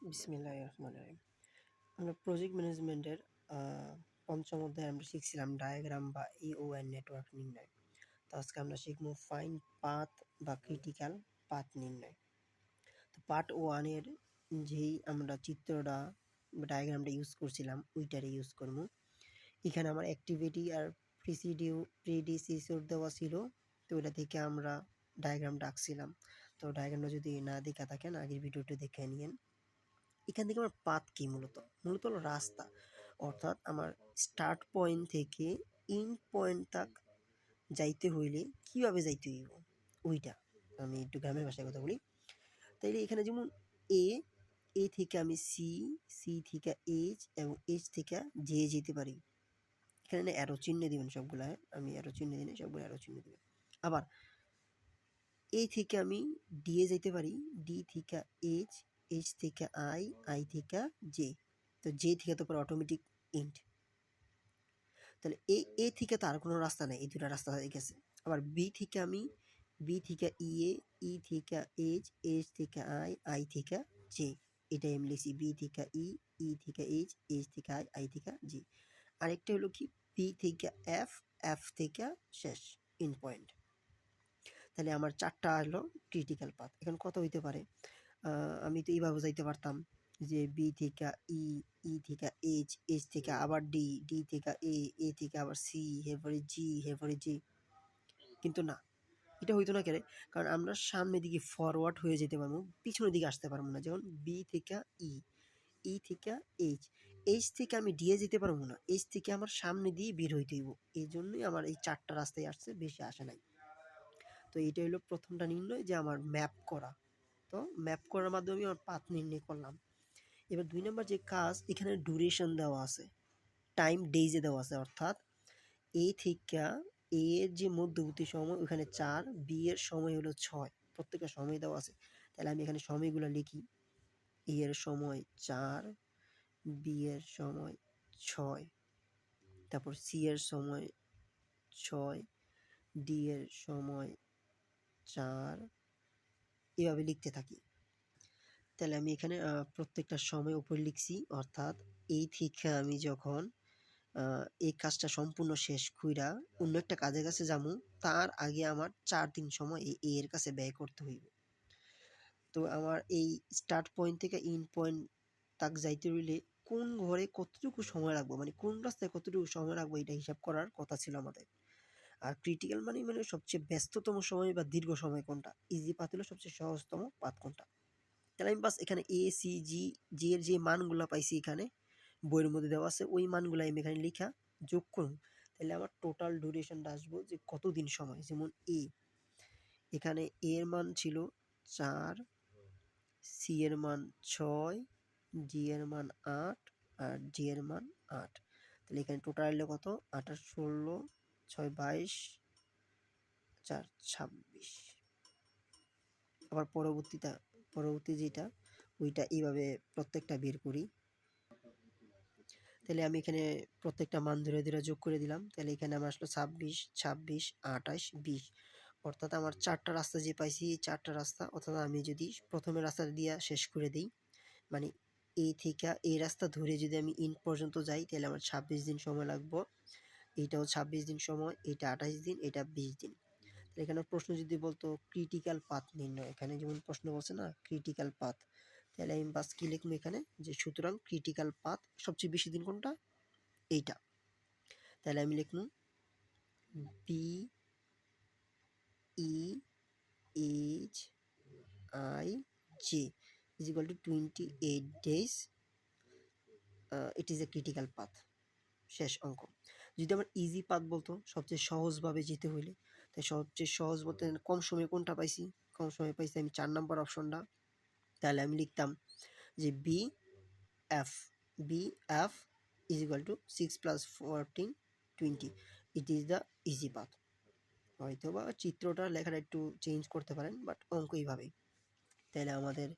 বিসমিল্লাহির রহমানির রহিম। আমরা প্রজেক্ট ম্যানেজমেন্টের পঞ্চম অধ্যায়ে আমরা শিখছিলাম ডায়াগ্রাম বা EON নেটওয়ার্ক নির্ণয়। তো আজকে আমরা শিখবো ফাইন্ড পাথ বা ক্রিটিক্যাল পাথ নির্ণয়। তো পার্ট 1 এর যেই আমরা চিত্রটা বা ডায়াগ্রামটা ইউজ করছিলাম ওইটারে ইউজ করব। এখানে আমার অ্যাক্টিভিটি আর প্রিডিসিসর দেওয়া ছিল, তো ওটা থেকে আমরা ডায়াগ্রামটা আঁকছিলাম। তো ডায়াগ্রামটা যদি না দেখা থাকেন আগের ভিডিওটা দেখে নিয়েন। এখান থেকে আমার পাথ কি মূলত হলো রাস্তা, অর্থাৎ আমার স্টার্ট পয়েন্ট থেকে এন্ড পয়েন্ট তাক যাইতে হইলে কিভাবে যাইতে হইব ওইটা আমি একটু গ্রামের ভাষায় কথা বলি। তাইলে এখানে যেমন এ এ থেকে আমি সি, সি থেকে এইচ এবং এইচ থেকে জে যেতে পারি। এখানে অ্যারো চিহ্ন দিবেন সবগুলা, আমি অ্যারো চিহ্ন দিই না, সবগুলো অ্যারো চিহ্ন দিবেন। আবার এ থেকে আমি ডি এ যাইতে পারি, ডি থেকে এইচ, এইচ থেকে আই, আই থেকে জে। তো জে থেকে তো পরে অটোমেটিক ইন্ট। তাহলে এ থেকে তো আর কোনো রাস্তা নেই, এই দুটা রাস্তা হয়ে গেছে। আবার বি থেকে আমি বি থেকে ই এ, ই থেকে এইচ, এইচ থেকে আই, আই থেকে জে। এটাই আমি লিখছি বি থেকে ই, ই থেকে এইচ, এইচ থেকে আই, আই থেকে জে। আরেকটা হলো কি পি থেকে এফ, এফ থেকে শেষ ইন পয়েন্ট। তাহলে আমার চারটা হলো ক্রিটিক্যাল পাথ। এখন কত হইতে পারে, আমি তো এইভাবে যাইতে পারতাম যে বি থেকে ই, ই থেকে এইচ, এইচ থেকে আবার ডি, ডি থেকে এ, এ থেকে আবার সি, এরপরে জি, এরপরে জি। কিন্তু না, এটা হইতো না কেন? কারণ আমরা সামনের দিকে ফরওয়ার্ড হয়ে যেতে পারবো, পিছনের দিকে আসতে পারবো না। যেমন বি থেকে ই, ই থেকে এইচ, এইচ থেকে আমি ডি এ যেতে পারবো না, এইচ থেকে আমার সামনে দিয়ে বের হইতে হইব। এই জন্যই আমার এই চারটা রাস্তায় আসছে, বেশি আসে নাই। তো এইটা হলো প্রথমটা নির্ণয়, যে আমার ম্যাপ করা। তো ম্যাপ করার মাধ্যমে আমার পাথ নির্ণয় করলাম। এবার ২ নম্বর যে কাজ, এখানে ডিউরেশন দেওয়া আছে, টাইম ডেইজে দেওয়া আছে, অর্থাৎ এ থেকে এ এর যে মধ্যবর্তী সময় ওখানে ৪, বি এর সময় হলো ৬, প্রত্যেকটা সময় দেওয়া আছে। তাহলে আমি এখানে সময়গুলো লিখি, এ এর সময় ৪, বি এর সময় ৬, তারপর সি এর সময় ৬, ডি এর সময় ৪, এভাবে লিখতে থাকি। তাহলে আমি এখানে প্রত্যেকটা সময় উপরে লিখছি, অর্থাৎ এই থেকে আমি যখন এই কাজটা সম্পূর্ণ শেষ কইরা অন্য একটা কাজের কাছে যামু, তার আগে আমার ৪ দিন সময় এই এর কাছে ব্যয় করতে হইব। তো আমার এই স্টার্ট পয়েন্ট থেকে এন্ড পয়েন্ট তাক যাইতে হইলে কোন ঘরে কতটুকু সময় লাগবো, মানে কোন রাস্তায় কতটুকু সময় লাগবো, এটা হিসাব করার কথা ছিল আমাদের। আর ক্রিটিক্যাল মানে সবচেয়ে ব্যস্ততম সময় বা দীর্ঘ সময় কোনটা, ইজি পাথ হলো সবচেয়ে সহজতম পাথ কোনটা। তাহলে আমি বাস এখানে এ, সি, জি এর যে মানগুলা পাইছি এখানে বইয়ের মধ্যে দেওয়া আছে, ওই মানগুলা আমি এখানে লিখা যোগ করুন। তাহলে আমার টোটাল ডিউরেশনটা আসবো যে কতদিন সময়। যেমন এখানে এ এর মান ছিল ৪, সি এর মান ৬, ডি এর মান ৮ আর জি এর মান ৮। তাহলে এখানে টোটাল এলো কত, ৮ আর ১৬, ৬ ২২, ৪ ২৬। আবার পরবর্তী যেটা ওইটা এইভাবে প্রত্যেকটা বের করি। তাহলে আমি এখানে প্রত্যেকটা মান ধরে ধরে যোগ করে দিলাম। তাহলে এখানে আমার আসলো ২৬, ২৬, ২৮, ২০। অর্থাৎ আমার ৪টা রাস্তা যে পাইছি, এই ৪টা রাস্তা, অর্থাৎ আমি যদি প্রথমের রাস্তাটা দিয়া শেষ করে দেই, মানে এই থেকে এই রাস্তা ধরে যদি আমি ইন্ড পর্যন্ত যাই, তাহলে আমার ২৬ দিন সময় লাগবো। এইটাও ২৬ দিন সময়, এটা ২৮ দিন, এটা ২০ দিন। তাহলে এখানে প্রশ্ন যদি বলতো ক্রিটিক্যাল পাথ নির্ণয়, এখানে যেমন প্রশ্ন বলছে না ক্রিটিক্যাল পাথ, তাহলে আমি বাস কি লিখবো এখানে, যে সুতরাং ক্রিটিক্যাল পাথ সবচেয়ে বেশি দিন কোনটা, এইটা। তাহলে আমি লিখব B E H I J is equal to 28 days, it is a critical path. শেষ অঙ্ক। যদি আমার ইজি পাথ বলতো সবচেয়ে সহজভাবে যেতে হইলে, তাই সবচেয়ে সহজ বলতে কম সময়ে কোনটা পাইছি, কম সময়ে পাইছি আমি ৪ নাম্বার অপশনটা। তাহলে আমি লিখতাম যে B F, B F is equal to 6 + 14 20, it is the easy path. হয়তো বা চিত্রটা লেখাটা একটু চেঞ্জ করতে পারেন, বাট অঙ্ক এইভাবেই। তাহলে আমাদের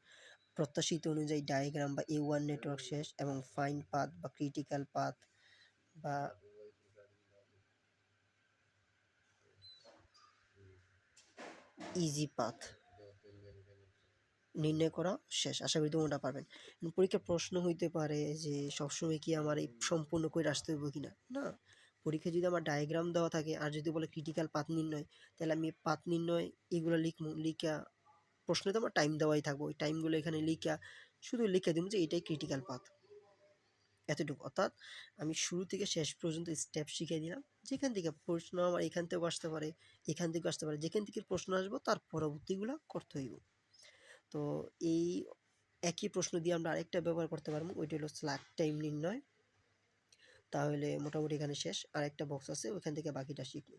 প্রত্যাশিত অনুযায়ী ডায়াগ্রাম বা A1 নেটওয়ার্ক শেষ, এবং ফাইন্ড পাথ বা ক্রিটিক্যাল পাথ বা ইজি পাথ নির্ণয় করা শেষ। আশা করি তোমরা পারবেন। পরীক্ষার প্রশ্ন হইতে পারে যে সবসময় কি আমার এই সম্পূর্ণ কইরা আসতে হইব কিনা? না। পরীক্ষায় যদি আমার ডায়াগ্রাম দেওয়া থাকে আর যদি বলে ক্রিটিক্যাল পাথ নির্ণয়, তাহলে আমি পাথ নির্ণয় এগুলা লিখমু। লিখা প্রশ্নে তো আমার টাইম দেওয়াই থাকবে। ওই টাইমগুলো এখানে লিখা শুধু লিখে দিমু যে এটাই ক্রিটিক্যাল পাথ। এতটুকু। অর্থাৎ আমি শুরু থেকে শেষ পর্যন্ত স্টেপ শিখিয়ে দিলাম। যেখান থেকে প্রশ্ন আমার এখান থেকেও আসতে পারে, এখান থেকেও আসতে পারে। যেখান থেকে প্রশ্ন আসবো তার পরবর্তীগুলা করতে হইব। তো এই একই প্রশ্ন দিয়ে আমরা আরেকটা ব্যবহার করতে পারবো, ওইটা হলো স্ল্যাক টাইম নির্ণয়। তাহলে মোটামুটি এখানে শেষ। আরেকটা বক্স আছে, ওইখান থেকে বাকিটা শিখব।